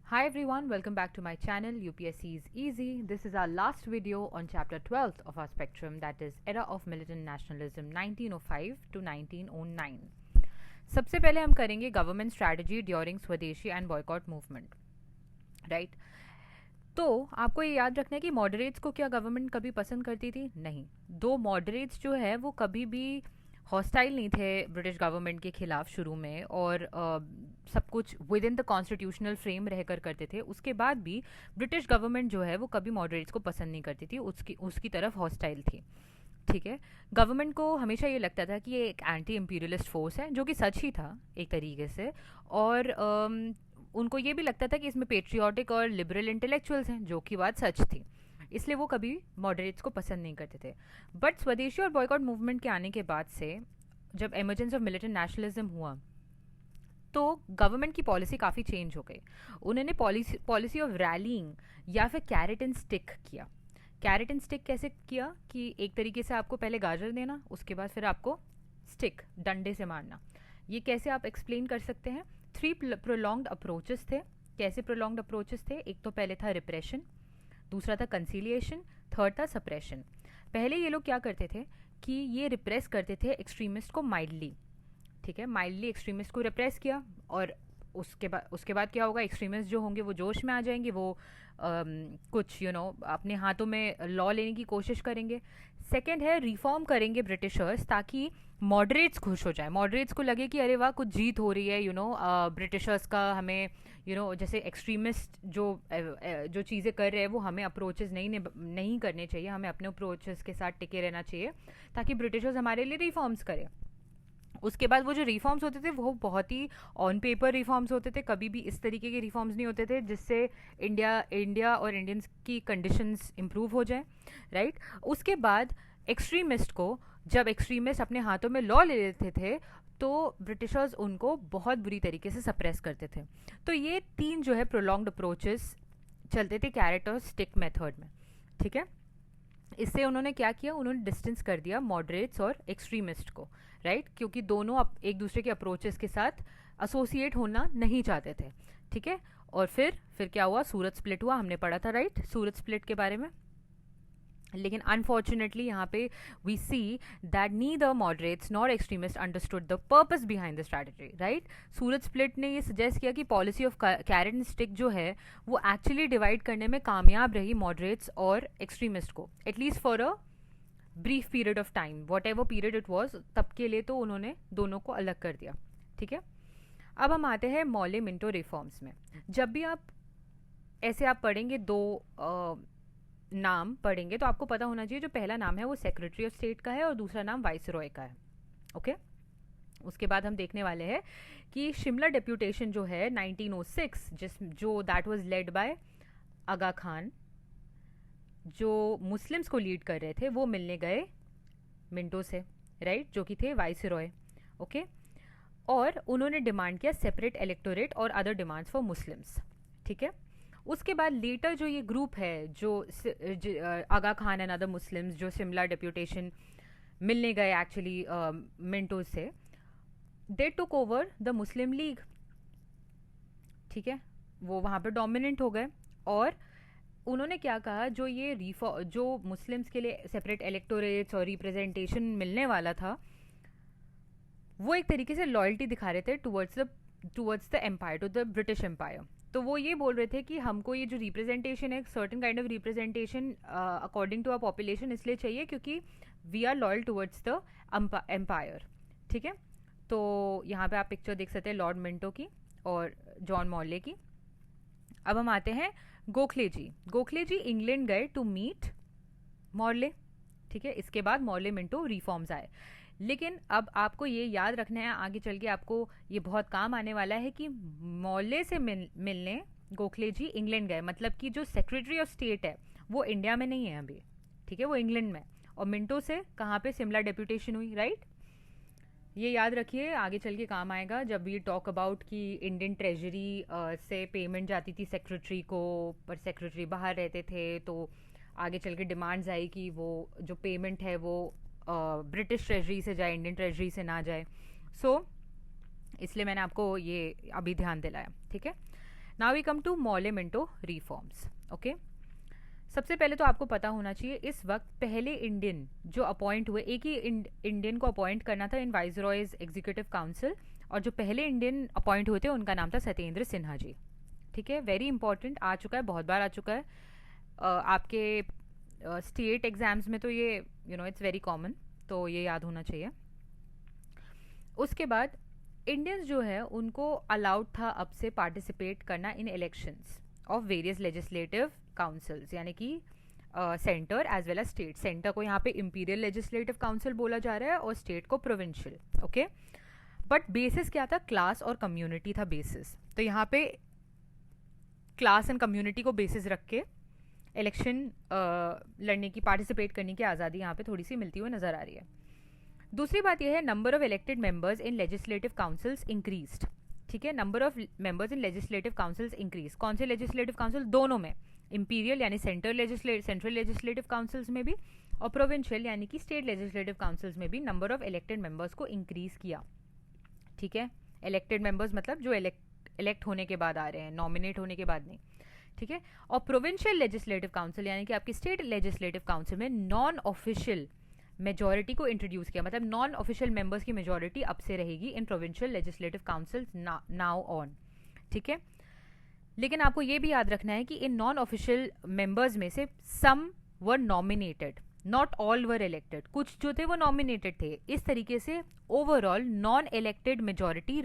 Hi everyone, welcome back to my channel UPSC is Easy. This is our last video on chapter 12th of our spectrum, that is Era of Militant Nationalism 1905 to 1909. सबसे पहले हम करेंगे government strategy during स्वदेशी and boycott movement, right. तो आपको ये याद रखना है कि मॉडरेट्स को क्या गवर्नमेंट कभी पसंद करती थी? नहीं। दो मॉडरेट्स जो है वो कभी भी हॉस्टाइल नहीं थे ब्रिटिश गवर्नमेंट के खिलाफ शुरू में, और सब कुछ with in the constitutional frame रहकर करते थे। उसके बाद भी ब्रिटिश गवर्नमेंट जो है वो कभी मॉडरेट्स को पसंद नहीं करती थी, उसकी तरफ हॉस्टाइल थी। ठीक है, गवर्नमेंट को हमेशा ये लगता था कि ये एक एंटी इम्पीरियलिस्ट फोर्स है, जो कि सच ही था एक तरीके से। और उनको ये भी लगता था कि इसमें पेट्रियाटिक और लिबरल इंटेलेक्चुअल्स हैं, जो कि बात सच थी। इसलिए वो कभी मॉडरेट्स को पसंद नहीं करते थे। बट स्वदेशी और बॉयकॉट मूवमेंट के आने के बाद से जब एमर्जेंस ऑफ मिलिटेंट नेशनलिज्म हुआ तो गवर्नमेंट की पॉलिसी काफ़ी चेंज हो गई। उन्होंने पॉलिसी ऑफ रैलीइंग या फिर कैरेट एंड स्टिक किया। कैरेट एंड स्टिक कैसे किया कि एक तरीके से आपको पहले गाजर देना, उसके बाद फिर आपको स्टिक डंडे से मारना। ये कैसे आप एक्सप्लेन कर सकते हैं? 3 प्रोलॉन्ग्ड अप्रोचेस थे। कैसे प्रोलॉन्ग्ड अप्रोचेस थे? एक तो पहले था रिप्रेशन, दूसरा था कंसीलिएशन, थर्ड था सप्रेशन। पहले ये लोग क्या करते थे कि ये रिप्रेस करते थे एक्सट्रीमिस्ट को माइल्डली। ठीक है, माइल्डली एक्सट्रीमिस्ट को रिप्रेस किया, और उसके बाद क्या होगा? एक्सट्रीमिस्ट जो होंगे वो जोश में आ जाएंगे, वो कुछ अपने हाथों में लॉ लेने की कोशिश करेंगे। सेकंड है रिफॉर्म करेंगे ब्रिटिशर्स, ताकि मॉडरेट्स खुश हो जाए, मॉडरेट्स को लगे कि अरे वाह कुछ जीत हो रही है, ब्रिटिशर्स का हमें जैसे एक्सट्रीमिस्ट जो चीज़ें कर रहे हैं वो हमें अप्रोचेस नहीं करने चाहिए, हमें अपने अप्रोचेस के साथ टिके रहना चाहिए ताकि ब्रिटिशर्स हमारे लिए रिफॉर्म्स करें। उसके बाद वो जो रिफॉर्म्स होते थे वो बहुत ही ऑन पेपर रिफॉर्म्स होते थे, कभी भी इस तरीके के रिफॉर्म्स नहीं होते थे जिससे इंडिया और इंडियंस की कंडीशंस इंप्रूव हो जाए, राइट। उसके बाद जब एक्सट्रीमिस्ट अपने हाथों में लॉ ले लेते थे तो ब्रिटिशर्स उनको बहुत बुरी तरीके से सप्रेस करते थे। तो ये 3 जो है प्रोलॉन्ग्ड अप्रोचेस चलते थे कैरेट और स्टिक मेथड में। ठीक है, इससे उन्होंने क्या किया? उन्होंने डिस्टेंस कर दिया मॉडरेट्स और एक्सट्रीमिस्ट को, राइट, क्योंकि दोनों एक दूसरे के अप्रोचेस के साथ एसोसिएट होना नहीं चाहते थे। ठीक है, और फिर क्या हुआ? सूरत स्प्लिट हुआ, हमने पढ़ा था, राइट, सूरत स्प्लिट के बारे में। लेकिन अनफॉर्चुनेटली यहाँ पे we see that neither moderates nor extremist understood the purpose behind the strategy, right. Surat split ने ये सजेस्ट किया कि policy of carrot and stick जो है वो एक्चुअली डिवाइड करने में कामयाब रही मॉडरेट्स और एक्सट्रीमिस्ट को, at least for a brief period of time, what ever period it was, तब के लिए तो उन्होंने दोनों को अलग कर दिया। ठीक है, अब हम आते हैं मॉले मिंटो रिफॉर्म्स में। जब भी ऐसे आप पढ़ेंगे, दो नाम पढ़ेंगे, तो आपको पता होना चाहिए जो पहला नाम है वो सेक्रेटरी ऑफ स्टेट का है और दूसरा नाम वाइसरॉय का है। ओके, उसके बाद हम देखने वाले हैं कि शिमला डेप्यूटेशन जो है 1906 जो दैट वाज लेड बाय आगा खान, जो मुस्लिम्स को लीड कर रहे थे, वो मिलने गए मिंटो से, राइट, जो कि थे वाइसरॉय। ओके, और उन्होंने डिमांड किया सेपरेट इलेक्टोरेट और अदर डिमांड्स फॉर मुस्लिम्स। ठीक है, उसके बाद लेटर जो ये ग्रुप है जो Aga Khan and other Muslims जो शिमला डेप्यूटेशन मिलने गए एक्चुअली मिंटो से, they took over the Muslim League. ठीक है, वो वहाँ पर डोमिनेंट हो गए, और उन्होंने क्या कहा, जो मुस्लिम्स के लिए सेपरेट इलेक्टोरेट्स और रिप्रेजेंटेशन मिलने वाला था, वो एक तरीके से लॉयल्टी दिखा रहे थे towards the empire, to the British empire. तो वो ये बोल रहे थे कि हमको ये जो रिप्रेजेंटेशन है, certain kind of representation according to our population इसलिए चाहिए क्योंकि we are loyal towards the empire. ठीक है, तो यहाँ पे आप पिक्चर देख सकते हैं लॉर्ड मिंटो की और जॉन मॉले की। अब हम आते हैं गोखले जी इंग्लैंड गए टू मीट मॉर्ले। ठीक है, इसके बाद मॉर्ले मिंटो रिफॉर्म्स आए। लेकिन अब आपको ये याद रखना है, आगे चल के आपको ये बहुत काम आने वाला है कि मौले से मिलने गोखले जी इंग्लैंड गए, मतलब कि जो सेक्रेटरी ऑफ स्टेट है वो इंडिया में नहीं है अभी। ठीक है, वो इंग्लैंड में, और मिंटो से कहाँ पे? शिमला डेप्यूटेशन हुई, राइट। ये याद रखिए, आगे चल के काम आएगा जब वी टॉक अबाउट कि इंडियन ट्रेजरी से पेमेंट जाती थी सेक्रेटरी को, पर सेक्रेटरी बाहर रहते थे, तो आगे चल के डिमांड्स आई कि वो जो पेमेंट है वो ब्रिटिश ट्रेजरी से जाए, इंडियन ट्रेजरी से ना जाए। सो इसलिए मैंने आपको ये अभी ध्यान दिलाया। ठीक है, now we come to Morley Minto reforms. Okay, सबसे पहले तो आपको पता होना चाहिए इस वक्त पहले इंडियन जो अपॉइंट हुए, एक ही इंडियन को अपॉइंट करना था इन वाइसरॉयज एग्जीक्यूटिव काउंसिल, और जो पहले इंडियन अपॉइंट हुए थे उनका नाम था सत्येंद्र सिन्हा जी. ठीक है, वेरी इंपॉर्टेंट, आ चुका है, बहुत बार आ चुका है आपके स्टेट एग्जाम्स में, तो ये इट्स वेरी कॉमन, तो ये याद होना चाहिए. उसके बाद इंडियंस जो है उनको अलाउड था अब से पार्टिसिपेट करना in elections of various legislative councils, यानी कि centre as well as state. Centre को यहाँ पे इंपीरियल लेजिस्लेटिव काउंसिल बोला जा रहा है और स्टेट को प्रोविंशियल. ओके, बट बेसिस क्या था, क्लास और कम्युनिटी था बेसिस. तो यहाँ पे क्लास एंड कम्युनिटी को बेसिस रख के इलेक्शन लड़ने की, पार्टिसिपेट करने की आज़ादी यहाँ पे थोड़ी सी मिलती हुई नजर आ रही है. दूसरी बात यह है, number of elected members in legislative councils increased. ठीक है, number of members in legislative councils increase. कौन से लेजिस्लेटिव काउंसिल? दोनों में, इंपीरियल यानी सेंट्रल लेजिस्लेटिव काउंसिल्स में भी और प्रोविंशियल यानी कि स्टेट लेजिस्लेटिव काउंसिल्स में भी नंबर ऑफ इलेक्टेड मेंबर्स को इंक्रीज किया. ठीक है, इलेक्टेड मेंबर्स मतलब जो इलेक्ट होने के बाद आ रहे हैं, नॉमिनेट होने के बाद नहीं. ठीक है, और प्रोविंशियल लेजिस्लेटिव काउंसिल यानी कि आपकी स्टेट लेजिस्लेटिव काउंसिल में नॉन ऑफिशियल मेजॉरिटी को इंट्रोड्यूस किया, मतलब नॉन ऑफिशियल मेंबर्स की मेजॉरिटी अब से रहेगी in provincial legislative councils now on. ठीक है, लेकिन आपको ये भी याद रखना है कि इन नॉन ऑफिशियल मेंबर्स में से some were nominated, not all were elected. कुछ जो थे वो नॉमिनेटेड थे. इस तरीके से overall non elected majority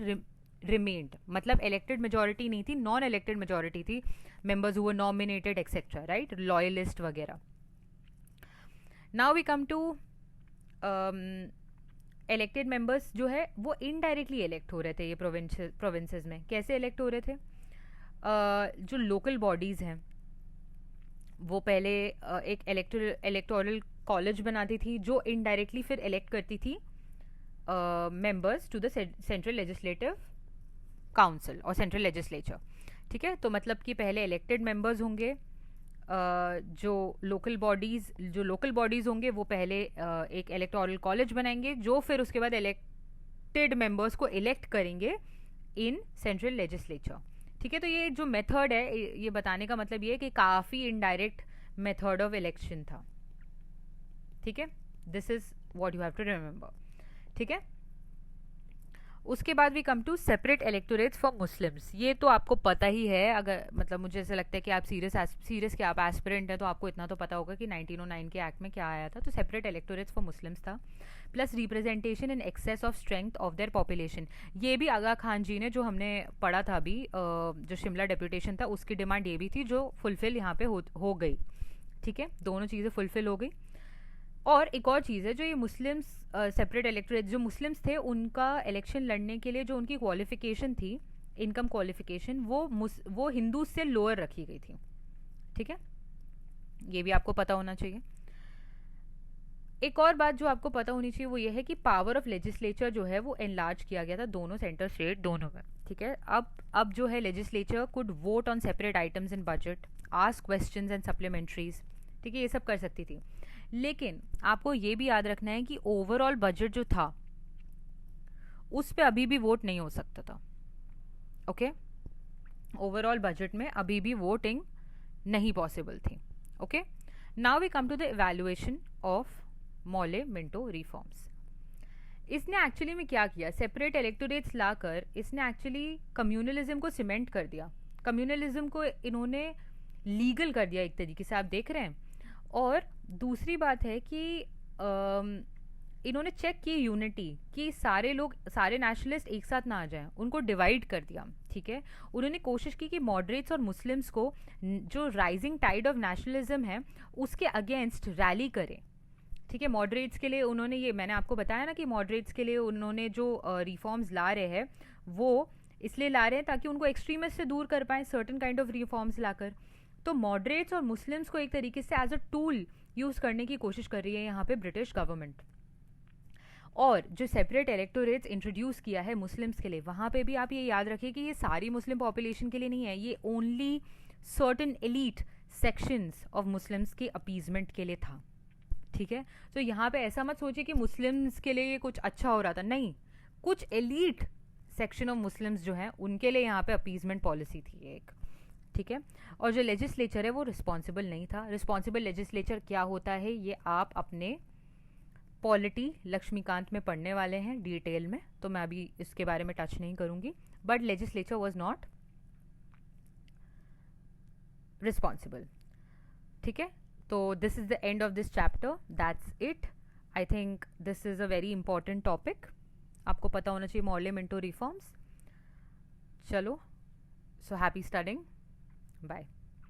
remained, मतलब इलेक्टेड मेजॉरिटी नहीं थी, नॉन इलेक्टेड मेजॉरिटी थी, members who were nominated etcetera, right, loyalist वगैरह. Now we come to elected members जो है वो इनडायरेक्टली इलेक्ट हो रहे थे ये प्रोविंसेस में. कैसे इलेक्ट हो रहे थे? जो लोकल बॉडीज़ हैं वो पहले एक इलेक्टोरल कॉलेज बनाती थी जो इनडायरेक्टली फिर इलेक्ट करती थी members to the central legislative council और सेंट्रल लेजिस्लेचर. ठीक है, तो मतलब कि पहले इलेक्टेड मेंबर्स होंगे, जो लोकल बॉडीज़ होंगे वो पहले एक इलेक्टोरल कॉलेज बनाएंगे जो फिर उसके बाद इलेक्टेड मेंबर्स को इलेक्ट करेंगे इन सेंट्रल लेजिस्लेचर. ठीक है, तो ये जो मेथड है, ये बताने का मतलब ये है कि काफ़ी इनडायरेक्ट मेथड ऑफ इलेक्शन था. ठीक है, this is what you have to remember. ठीक है, उसके बाद भी come to separate electorates for Muslims. ये तो आपको पता ही है, अगर मतलब मुझे ऐसा लगता है कि आप सीरियस के आप एस्पिरेंट हैं तो आपको इतना तो पता होगा कि 1909 के एक्ट में क्या आया था. तो सेपरेट इलेक्टोरेट्स फॉर मुस्लिम्स था, plus representation in excess of strength of their population. ये भी आगा खान जी ने, जो हमने पढ़ा था अभी, जो शिमला डेप्यूटेशन था, उसकी डिमांड ये भी थी जो फुलफिल यहाँ पे हो गई. ठीक है, दोनों चीज़ें फुलफिल हो गई. और एक और चीज़ है, जो ये मुस्लिम्स सेपरेट इलेक्टोरेट जो मुस्लिम्स थे उनका इलेक्शन लड़ने के लिए जो उनकी क्वालिफिकेशन थी, इनकम क्वालिफिकेशन, वो हिंदू से लोअर रखी गई थी. ठीक है, ये भी आपको पता होना चाहिए. एक और बात जो आपको पता होनी चाहिए वो ये है कि पावर ऑफ लेजिस्लेचर जो है वो एनलार्ज किया गया था दोनों सेंटर स्टेट दोनों में. ठीक है, अब जो है legislature could vote on separate items in budget, ask questions and supplementaries. ठीक है, ये सब कर सकती थी. लेकिन आपको ये भी याद रखना है कि ओवरऑल बजट जो था उस पे अभी भी वोट नहीं हो सकता था. ओके, ओवरऑल बजट में अभी भी वोटिंग नहीं पॉसिबल थी. Okay, now we come to the evaluation of Morley Minto reforms. इसने एक्चुअली में क्या किया, सेपरेट इलेक्टोरेट्स लाकर इसने एक्चुअली कम्युनलिज्म को सीमेंट कर दिया. कम्युनलिज्म को इन्होंने लीगल कर दिया एक तरीके से, आप देख रहे हैं. और दूसरी बात है कि इन्होंने चेक की यूनिटी, कि सारे लोग, सारे नेशनलिस्ट एक साथ ना आ जाएं, उनको डिवाइड कर दिया. ठीक है, उन्होंने कोशिश की कि मॉडरेट्स और मुस्लिम्स को जो राइजिंग टाइड ऑफ नेशनलिज्म है उसके अगेंस्ट रैली करें. ठीक है, मॉडरेट्स के लिए उन्होंने, ये मैंने आपको बताया ना कि मॉडरेट्स के लिए उन्होंने जो रिफॉर्म्स ला रहे हैं वो इसलिए ला रहे हैं ताकि उनको एक्सट्रीमिस्ट से दूर कर पाएं, सर्टन काइंड ऑफ रिफॉर्म्स लाकर. तो मॉडरेट्स और मुस्लिम्स को एक तरीके से एज अ टूल यूज़ करने की कोशिश कर रही है यहाँ पे ब्रिटिश गवर्नमेंट. और जो सेपरेट इलेक्टोरेट्स इंट्रोड्यूस किया है मुस्लिम्स के लिए, वहाँ पे भी आप ये याद रखिए कि ये सारी मुस्लिम पॉपुलेशन के लिए नहीं है, ये only certain elite sections of Muslims की अपीजमेंट के लिए था. ठीक है, तो यहाँ पे ऐसा मत सोचिए कि मुस्लिम्स के लिए ये कुछ अच्छा हो रहा था, नहीं, कुछ एलीट सेक्शन ऑफ मुस्लिम्स जो है उनके लिए यहाँ पे अपीजमेंट पॉलिसी थी एक. ठीक है। और जो लेजिस्लेचर है वो रिस्पॉन्सिबल नहीं था। रिस्पॉन्सिबल लेजिस्लेचर क्या होता है ये आप अपने पॉलिटी लक्ष्मीकांत में पढ़ने वाले हैं डिटेल में, तो मैं अभी इसके बारे में टच नहीं करूंगी। But legislature was not responsible. ठीक है, तो this is the end of this chapter, that's it. I think this is a very important topic, आपको पता होना चाहिए मॉर्ले मिंटो रिफॉर्म्स। चलो, सो हैप्पी स्टडिंग, बाय।